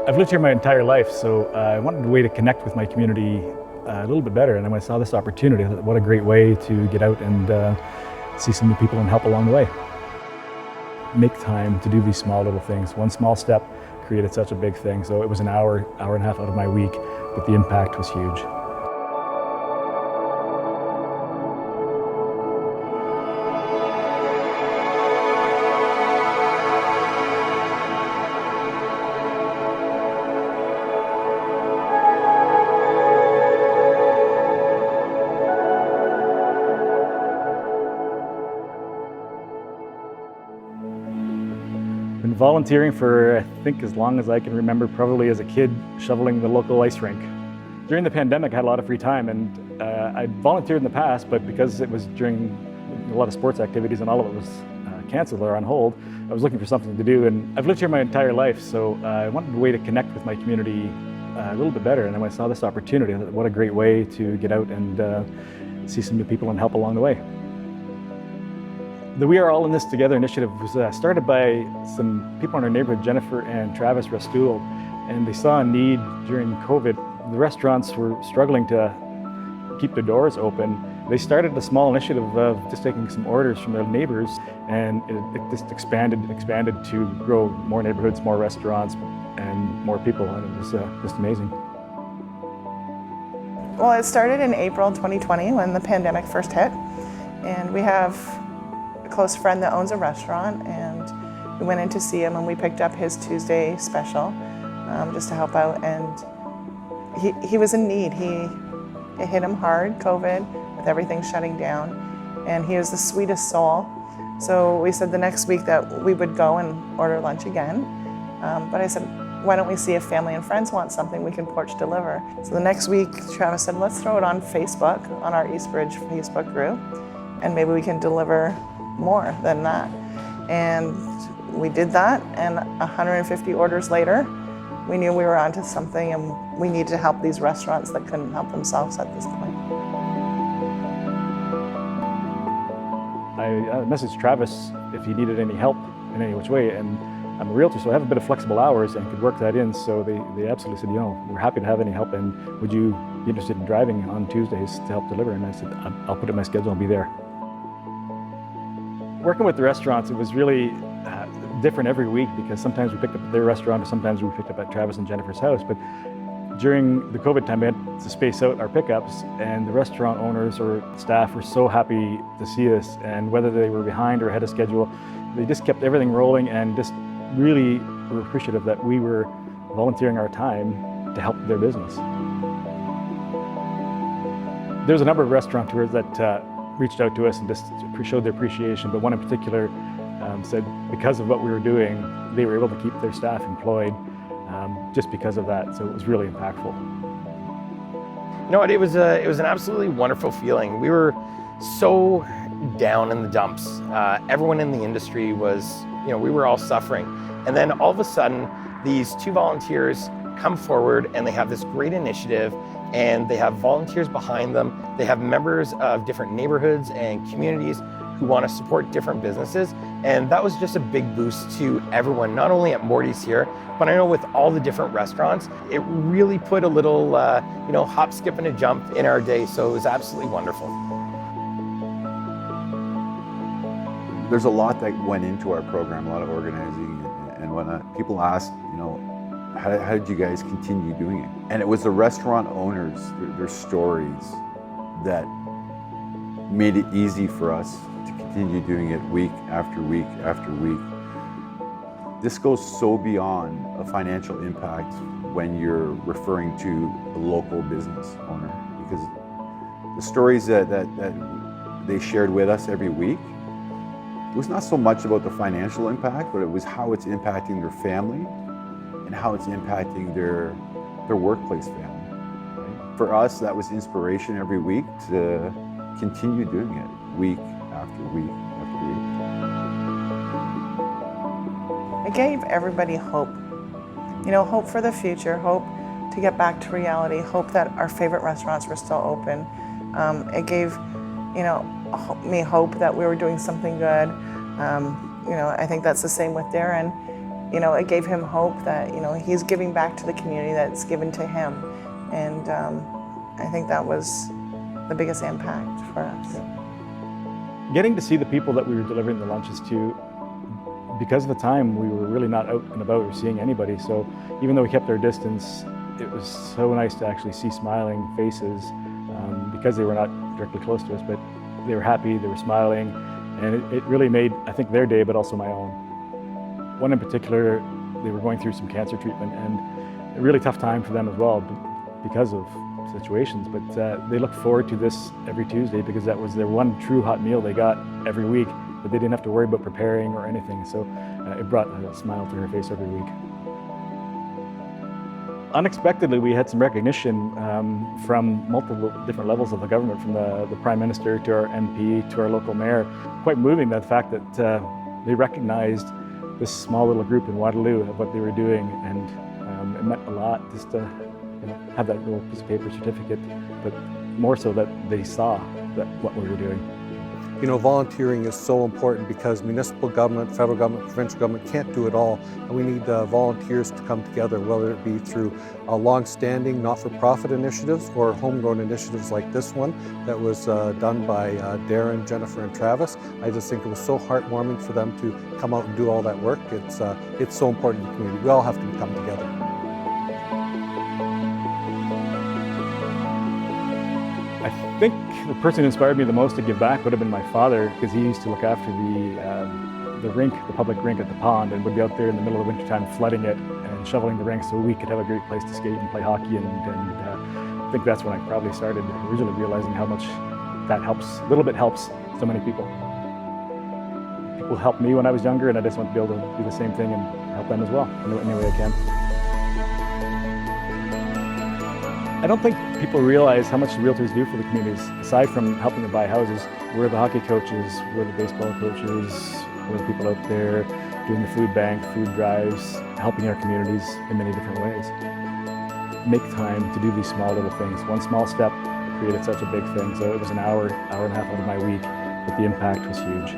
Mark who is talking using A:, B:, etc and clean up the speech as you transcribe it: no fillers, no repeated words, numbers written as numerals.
A: I've lived here my entire life, so I wanted a way to connect with my community a little bit better. And when I saw this opportunity, I thought, what a great way to get out and see some new people and help along the way. Make time to do these small little things. One small step created such a big thing. So it was an hour and a half out of my week, but the impact was huge. Been volunteering for, I think, as long as I can remember, probably as a kid, shoveling the local ice rink. During the pandemic, I had a lot of free time, and I'd volunteered in the past, but because it was during a lot of sports activities and all of it was canceled or on hold, I was looking for something to do. And I've lived here my entire life, so I wanted a way to connect with my community a little bit better. And when I saw this opportunity, I thought, what a great way to get out and see some new people and help along the way. The We Are All in This Together initiative was started by some people in our neighborhood, Jennifer and Travis Restoul, and they saw a need during COVID. The restaurants were struggling to keep their doors open. They started a small initiative of just taking some orders from their neighbors, and it just expanded to grow more neighborhoods, more restaurants, and more people, and it was just amazing.
B: Well, it started in April 2020 when the pandemic first hit, and we have a close friend that owns a restaurant, and we went in to see him and we picked up his Tuesday special just to help out, and he was in need. It hit him hard, COVID, with everything shutting down, and he was the sweetest soul. So we said the next week that we would go and order lunch again, but I said, why don't we see if family and friends want something, we can porch deliver. So the next week, Travis said, let's throw it on Facebook, on our Eastbridge Facebook group, and maybe we can deliver more than that. And we did that, and 150 orders later, we knew we were onto something, and we needed to help these restaurants that couldn't help themselves at this point.
A: I messaged Travis if he needed any help in any which way, and I'm a realtor, so I have a bit of flexible hours and could work that in. So they absolutely said, we're happy to have any help, and would you be interested in driving on Tuesdays to help deliver? And I said, I'll put it in my schedule and be there. Working with the restaurants, it was really different every week, because sometimes we picked up at their restaurant or sometimes we picked up at Travis and Jennifer's house. But during the COVID time, we had to space out our pickups, and the restaurant owners or staff were so happy to see us, and whether they were behind or ahead of schedule, they just kept everything rolling and just really were appreciative that we were volunteering our time to help their business. There's a number of restaurateurs that reached out to us and just showed their appreciation, but one in particular said because of what we were doing, they were able to keep their staff employed just because of that. So it was really impactful.
C: You know what, it was an absolutely wonderful feeling. We were so down in the dumps. Everyone in the industry was, we were all suffering. And then all of a sudden, these two volunteers come forward and they have this great initiative, and they have volunteers behind them. They have members of different neighborhoods and communities who want to support different businesses. And that was just a big boost to everyone, not only at Morty's here, but I know with all the different restaurants, it really put a little, hop, skip, and a jump in our day. So it was absolutely wonderful.
D: There's a lot that went into our program, a lot of organizing and whatnot. People asked, how did you guys continue doing it? And it was the restaurant owners, their stories, that made it easy for us to continue doing it week after week after week. This goes so beyond a financial impact when you're referring to a local business owner, because the stories that they shared with us every week, it was not so much about the financial impact, but it was how it's impacting their family and how it's impacting their workplace family. Right? For us, that was inspiration every week to continue doing it week after week after week.
B: It gave everybody hope. Hope for the future, hope to get back to reality, hope that our favorite restaurants were still open. It gave, me hope that we were doing something good. I think that's the same with Darrin. you know, it gave him hope that, you know, he's giving back to the community that's given to him. And I think that was the biggest impact for us.
A: Getting to see the people that we were delivering the lunches to, because of the time we were really not out and about or seeing anybody, so even though we kept our distance, it was so nice to actually see smiling faces because they were not directly close to us, but they were happy, they were smiling, and it really made, I think, their day, but also my own. One in particular, they were going through some cancer treatment, and a really tough time for them as well because of situations, but they look forward to this every Tuesday because that was their one true hot meal they got every week, but they didn't have to worry about preparing or anything, so it brought a smile to her face every week. Unexpectedly, we had some recognition from multiple different levels of the government, from the Prime Minister to our MP to our local mayor. Quite moving, the fact that they recognized this small little group in Waterloo of what they were doing, and it meant a lot just to have that little piece of paper certificate, but more so that they saw that what we were doing.
E: You know, volunteering is so important because municipal government, federal government, provincial government can't do it all. And we need volunteers to come together, whether it be through long-standing not-for-profit initiatives or homegrown initiatives like this one that was done by Darrin, Jennifer, and Travis. I just think it was so heartwarming for them to come out and do all that work. It's so important in the community. We all have to come together.
A: I think the person who inspired me the most to give back would have been my father, because he used to look after the rink, the public rink at the pond, and would be out there in the middle of the wintertime flooding it and shoveling the rink so we could have a great place to skate and play hockey. And I think that's when I probably started originally realizing how much that helps, a little bit helps so many people. People helped me when I was younger, and I just want to be able to do the same thing and help them as well in any way I can. I don't think people realize how much the realtors do for the communities. Aside from helping to buy houses, we're the hockey coaches, we're the baseball coaches, we're the people out there doing the food bank, food drives, helping our communities in many different ways. Make time to do these small little things. One small step created such a big thing. So it was an hour and a half out of my week, but the impact was huge.